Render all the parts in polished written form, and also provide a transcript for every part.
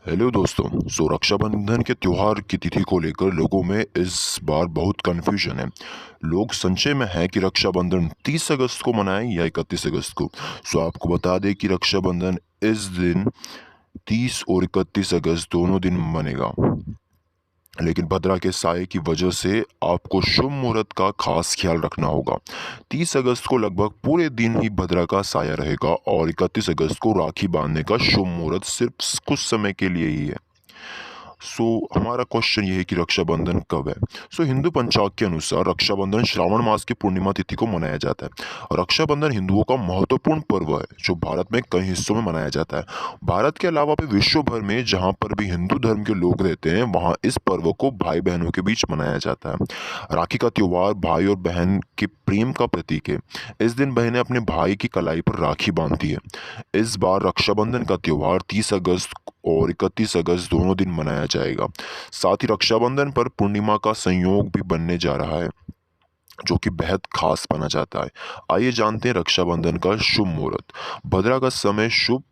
Hello दोस्तों। रक्षाबंधन के त्योहार की तिथि को लेकर लोगों में इस बार बहुत कन्फ्यूजन है। लोग संशय में हैं कि रक्षाबंधन 30 अगस्त को मनाएं या 31 अगस्त को। आपको बता दें कि रक्षाबंधन इस दिन 30 और 31 अगस्त दोनों दिन मनेगा, लेकिन भद्रा के साये की वजह से आपको शुभ मुहूर्त का खास ख्याल रखना होगा। 30 अगस्त को लगभग पूरे दिन ही भद्रा का साया रहेगा और 31 अगस्त को राखी बांधने का शुभ मुहूर्त सिर्फ कुछ समय के लिए ही है। हमारा क्वेश्चन ये है कि रक्षाबंधन कब है। हिंदू पंचांग के अनुसार रक्षाबंधन श्रावण मास की पूर्णिमा तिथि को मनाया जाता है। रक्षाबंधन हिंदुओं का महत्वपूर्ण पर्व है जो भारत में कई हिस्सों में मनाया जाता है। भारत के अलावा भी विश्व भर में जहाँ पर भी हिंदू धर्म के लोग रहते हैं वहाँ इस पर्व को भाई बहनों के बीच मनाया जाता है। राखी का त्योहार भाई और बहन के प्रेम का प्रतीक है। इस दिन बहनें अपने भाई की कलाई पर राखी बांधती है। इस बार रक्षाबंधन का त्योहार 30 अगस्त और 31 अगस्त दोनों दिन मनाया जाएगा। साथ ही रक्षाबंधन पर पूर्णिमा का संयोग भी बनने जा रहा है जो कि बेहद खास माना जाता है। आइए जानते हैं रक्षाबंधन का शुभ मुहूर्त। भद्रा का समय शुभ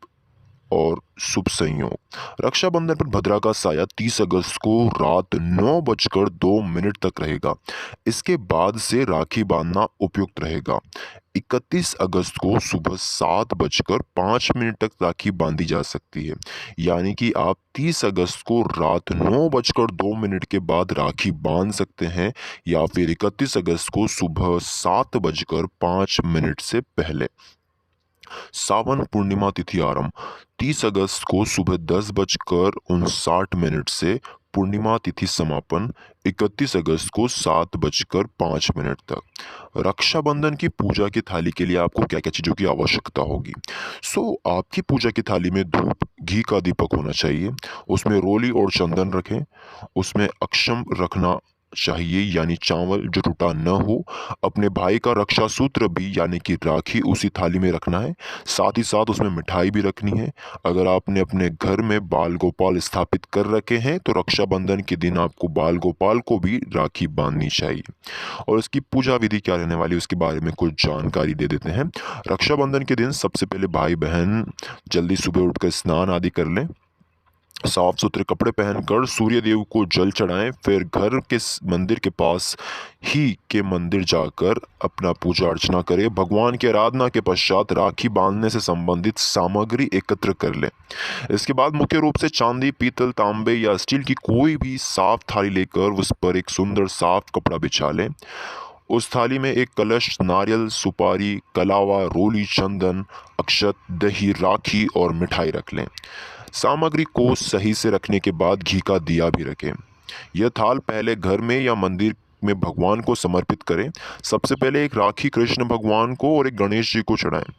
और शुभ संयोग। रक्षाबंधन पर भद्रा का साया 30 अगस्त को रात 9:02 तक रहेगा। इसके बाद से राखी बांधना उपयुक्त रहेगा। 31 अगस्त को सुबह 7:05 तक राखी बांधी जा सकती है, यानी कि आप 30 अगस्त को रात 9:02 के बाद राखी बांध सकते हैं या फिर 31 अगस्त को सुबह 7:05 से पहले। सावन पूर्णिमा तिथि आरंभ 30 अगस्त को सुबह 10:59 से पूर्णिमा तिथि समापन 31 अगस्त को 7:05 तक। रक्षाबंधन की पूजा की थाली के लिए आपको क्या क्या चीज़ों की आवश्यकता होगी। आपकी पूजा की थाली में धूप घी का दीपक होना चाहिए, उसमें रोली और चंदन रखें, उसमें अक्षम रखना चाहिए यानी चावल जो टूटा न हो। अपने भाई का रक्षा सूत्र भी यानी कि राखी उसी थाली में रखना है। साथ ही साथ उसमें मिठाई भी रखनी है। अगर आपने अपने घर में बाल गोपाल स्थापित कर रखे हैं तो रक्षाबंधन के दिन आपको बाल गोपाल को भी राखी बांधनी चाहिए। और इसकी पूजा विधि क्या रहने वाली है उसके बारे में कुछ जानकारी दे देते हैं। रक्षाबंधन के दिन सबसे पहले भाई बहन जल्दी सुबह उठकर स्नान आदि कर लें, साफ सुथरे कपड़े पहनकर सूर्य देव को जल चढ़ाएं, फिर घर के मंदिर के पास ही के मंदिर जाकर अपना पूजा अर्चना करें। भगवान की आराधना के पश्चात राखी बांधने से संबंधित सामग्री एकत्र कर लें। इसके बाद मुख्य रूप से चांदी, पीतल, तांबे या स्टील की कोई भी साफ थाली लेकर उस पर एक सुंदर साफ कपड़ा बिछा लें। उस थाली में एक कलश, नारियल, सुपारी, कलावा, रोली, चंदन, अक्षत, दही, राखी और मिठाई रख लें। सामग्री को सही से रखने के बाद घी का दिया भी रखें। यह थाल पहले घर में या मंदिर में भगवान को समर्पित करें। सबसे पहले एक राखी कृष्ण भगवान को और एक गणेश जी को चढ़ाएं।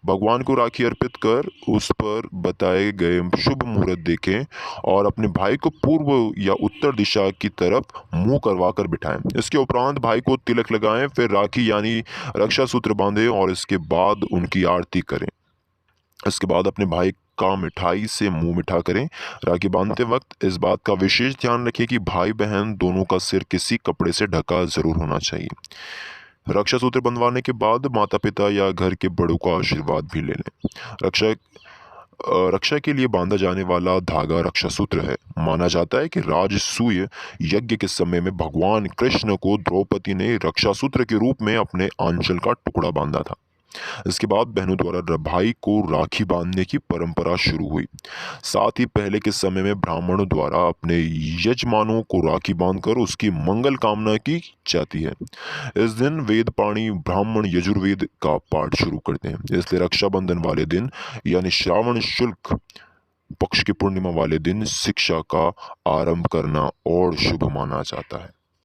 भगवान को राखी अर्पित कर उस पर बताए गए शुभ मुहूर्त देखें और अपने भाई को पूर्व या उत्तर दिशा की तरफ मुंह करवा कर बिठाएं। इसके उपरांत भाई को तिलक लगाएं, फिर राखी यानी रक्षा सूत्र बांधें और इसके बाद उनकी आरती करें। इसके बाद अपने भाई का मिठाई से मुंह मीठा करें। राखी बांधते वक्त इस बात का विशेष ध्यान रखें कि भाई बहन दोनों का सिर किसी कपड़े से ढका जरूर होना चाहिए। रक्षा सूत्र बंधवाने के बाद माता पिता या घर के बड़ों का आशीर्वाद भी ले लें। रक्षा के लिए बांधा जाने वाला धागा रक्षा सूत्र है। माना जाता है कि राजसूय यज्ञ के समय में भगवान कृष्ण को द्रौपदी ने रक्षा सूत्र के रूप में अपने आंचल का टुकड़ा बांधा था। इसके बाद बहनों द्वारा भाई को राखी बांधने की परंपरा शुरू हुई। साथ ही पहले के समय में ब्राह्मणों द्वारा अपने यजमानों को राखी बांधकर उसकी मंगल कामना की जाती है। इस दिन वेद पाणी ब्राह्मण यजुर्वेद का पाठ शुरू करते हैं। इसलिए रक्षाबंधन वाले दिन यानी श्रावण शुक्ल पक्ष की पूर्णिमा वाले दिन शिक्षा का आरंभ करना और शुभ माना जाता है।